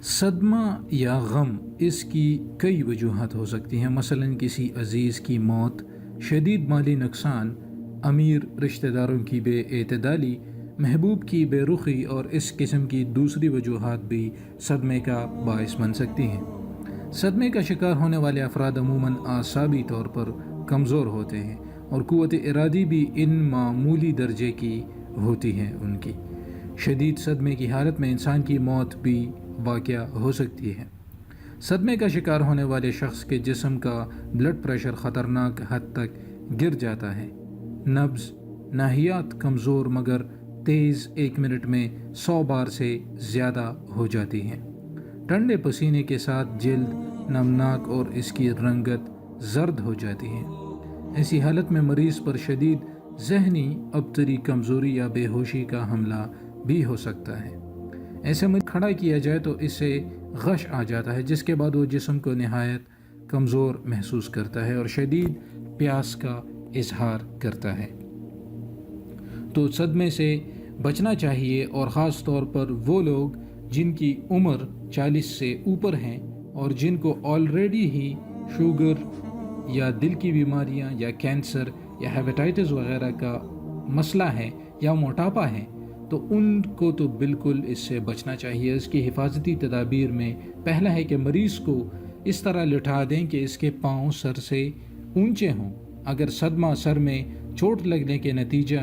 صدمہ یا غم اس کی کئی وجوہات ہو سکتی ہیں، مثلاً کسی عزیز کی موت، شدید مالی نقصان، امیر رشتہ داروں کی بے اعتدالی، محبوب کی بے رخی اور اس قسم کی دوسری وجوہات بھی صدمے کا باعث بن سکتی ہیں۔ صدمے کا شکار ہونے والے افراد عموماً اعصابی طور پر کمزور ہوتے ہیں اور قوت ارادی بھی ان معمولی درجے کی ہوتی ہے ان کی۔ شدید صدمے کی حالت میں انسان کی موت بھی واقع ہو سکتی ہے۔ صدمے کا شکار ہونے والے شخص کے جسم کا بلڈ پریشر خطرناک حد تک گر جاتا ہے، نبض ناحیات کمزور مگر تیز 1 منٹ میں 100 بار سے زیادہ ہو جاتی ہیں، ٹھنڈے پسینے کے ساتھ جلد نمناک اور اس کی رنگت زرد ہو جاتی ہے۔ ایسی حالت میں مریض پر شدید ذہنی ابتری کمزوری یا بے ہوشی کا حملہ بھی ہو سکتا ہے۔ ایسے میں کھڑا کیا جائے تو اسے غش آ جاتا ہے، جس کے بعد وہ جسم کو نہایت کمزور محسوس کرتا ہے اور شدید پیاس کا اظہار کرتا ہے۔ تو صدمے سے بچنا چاہیے، اور خاص طور پر وہ لوگ جن کی عمر 40 سے اوپر ہیں اور جن کو آلریڈی ہی شوگر یا دل کی بیماریاں یا کینسر یا ہیپیٹائٹس وغیرہ کا مسئلہ ہے یا موٹاپا ہے، تو ان کو تو بالکل اس سے بچنا چاہیے۔ اس کی حفاظتی تدابیر میں پہلا ہے کہ مریض کو اس طرح لٹا دیں کہ اس کے پاؤں سر سے اونچے ہوں۔ اگر صدمہ سر میں چوٹ لگنے کے نتیجہ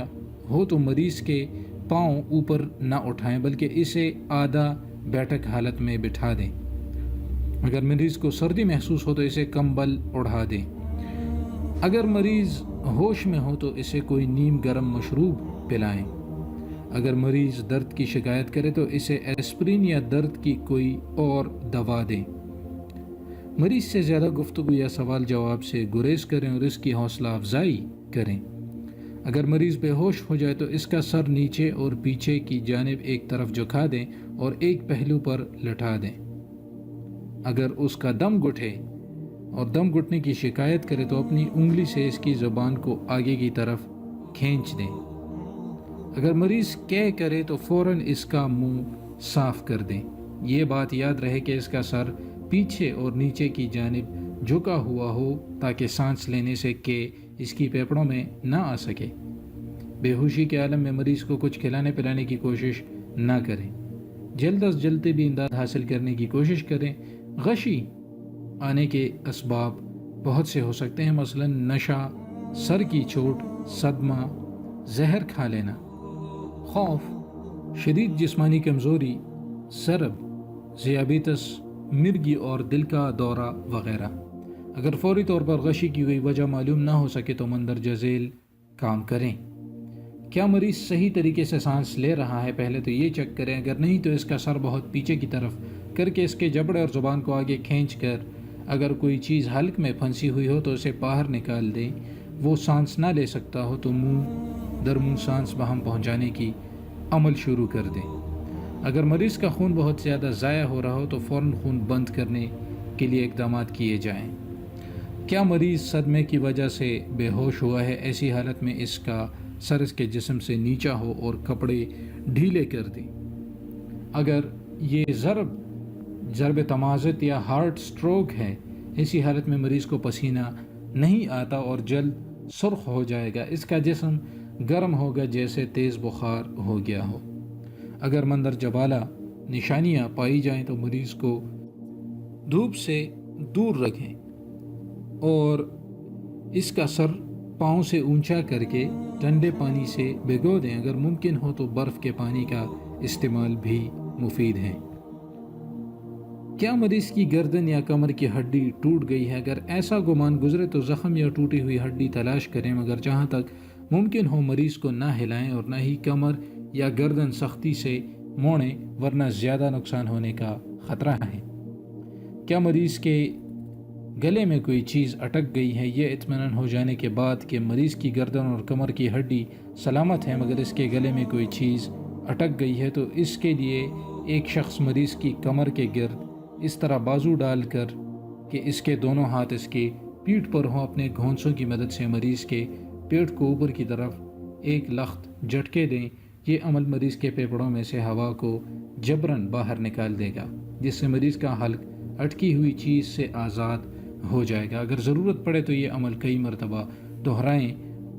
ہو تو مریض کے پاؤں اوپر نہ اٹھائیں بلکہ اسے آدھا بیٹھک حالت میں بٹھا دیں۔ اگر مریض کو سردی محسوس ہو تو اسے کمبل اوڑھا دیں۔ اگر مریض ہوش میں ہو تو اسے کوئی نیم گرم مشروب پلائیں۔ اگر مریض درد کی شکایت کرے تو اسے ایسپرین یا درد کی کوئی اور دوا دیں۔ مریض سے زیادہ گفتگو یا سوال جواب سے گریز کریں اور اس کی حوصلہ افزائی کریں۔ اگر مریض بے ہوش ہو جائے تو اس کا سر نیچے اور پیچھے کی جانب ایک طرف جھکا دیں اور ایک پہلو پر لٹا دیں۔ اگر اس کا دم گھٹے اور دم گھٹنے کی شکایت کرے تو اپنی انگلی سے اس کی زبان کو آگے کی طرف کھینچ دیں۔ اگر مریض کہہ کرے تو فوراً اس کا منہ صاف کر دیں۔ یہ بات یاد رہے کہ اس کا سر پیچھے اور نیچے کی جانب جھکا ہوا ہو تاکہ سانس لینے سے کہ اس کی پھیپھڑوں میں نہ آ سکے۔ بے ہوشی کے عالم میں مریض کو کچھ کھلانے پلانے کی کوشش نہ کریں۔ جلد از جلد طبی امداد حاصل کرنے کی کوشش کریں۔ غشی آنے کے اسباب بہت سے ہو سکتے ہیں، مثلاً نشہ، سر کی چوٹ، صدمہ، زہر کھا لینا، خوف، شدید جسمانی کمزوری، ضرب، ذیابیطس، مرگی اور دل کا دورہ وغیرہ۔ اگر فوری طور پر غشی کی کوئی وجہ معلوم نہ ہو سکے تو مندرجہ ذیل کام کریں۔ کیا مریض صحیح طریقے سے سانس لے رہا ہے؟ پہلے تو یہ چیک کریں۔ اگر نہیں تو اس کا سر بہت پیچھے کی طرف کر کے اس کے جبڑے اور زبان کو آگے کھینچ کر اگر کوئی چیز حلق میں پھنسی ہوئی ہو تو اسے باہر نکال دیں۔ وہ سانس نہ لے سکتا ہو تو منہ در منہ سانس باہم پہنچانے کی عمل شروع کر دیں۔ اگر مریض کا خون بہت زیادہ ضائع ہو رہا ہو تو فوراً خون بند کرنے کے لیے اقدامات کیے جائیں۔ کیا مریض صدمے کی وجہ سے بے ہوش ہوا ہے؟ ایسی حالت میں اس کا سر اس کے جسم سے نیچا ہو اور کپڑے ڈھیلے کر دیں۔ اگر یہ ضرب تمازت یا ہارٹ سٹروک ہے، ایسی حالت میں مریض کو پسینہ نہیں آتا اور جلد سرخ ہو جائے گا، اس کا جسم گرم ہوگا جیسے تیز بخار ہو گیا ہو۔ اگر مندرجہ بالا نشانیاں پائی جائیں تو مریض کو دھوپ سے دور رکھیں اور اس کا سر پاؤں سے اونچا کر کے ٹھنڈے پانی سے بھگو دیں۔ اگر ممکن ہو تو برف کے پانی کا استعمال بھی مفید ہے۔ کیا مریض کی گردن یا کمر کی ہڈی ٹوٹ گئی ہے؟ اگر ایسا گمان گزرے تو زخم یا ٹوٹی ہوئی ہڈی تلاش کریں، مگر جہاں تک ممکن ہو مریض کو نہ ہلائیں اور نہ ہی کمر یا گردن سختی سے موڑیں، ورنہ زیادہ نقصان ہونے کا خطرہ ہے۔ کیا مریض کے گلے میں کوئی چیز اٹک گئی ہے؟ یہ اطمینان ہو جانے کے بعد کہ مریض کی گردن اور کمر کی ہڈی سلامت ہے مگر اس کے گلے میں کوئی چیز اٹک گئی ہے، تو اس کے لیے ایک شخص مریض کی کمر کے گرد اس طرح بازو ڈال کر کہ اس کے دونوں ہاتھ اس کے پیٹھ پر ہوں، اپنے گھونسوں کی مدد سے مریض کے پیٹ کو اوپر کی طرف ایک لخت جھٹکے دیں۔ یہ عمل مریض کے پھیپھڑوں میں سے ہوا کو جبراً باہر نکال دے گا، جس سے مریض کا حلق اٹکی ہوئی چیز سے آزاد ہو جائے گا۔ اگر ضرورت پڑے تو یہ عمل کئی مرتبہ دہرائیں،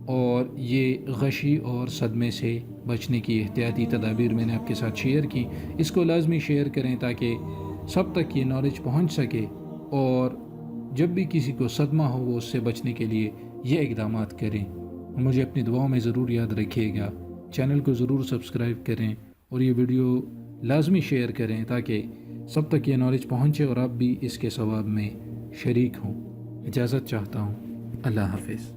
اور یہ غشی اور صدمے سے بچنے کی احتیاطی تدابیر میں نے آپ کے ساتھ شیئر کی۔ اس کو لازمی شیئر کریں تاکہ سب تک یہ نالج پہنچ سکے، اور جب بھی کسی کو صدمہ ہو وہ اس سے بچنے کے لیے یہ اقدامات کریں۔ مجھے اپنی دعاؤں میں ضرور یاد رکھیے گا، چینل کو ضرور سبسکرائب کریں اور یہ ویڈیو لازمی شیئر کریں تاکہ سب تک یہ نالج پہنچے اور آپ بھی اس کے ثواب میں شریک ہوں۔ اجازت چاہتا ہوں، اللہ حافظ۔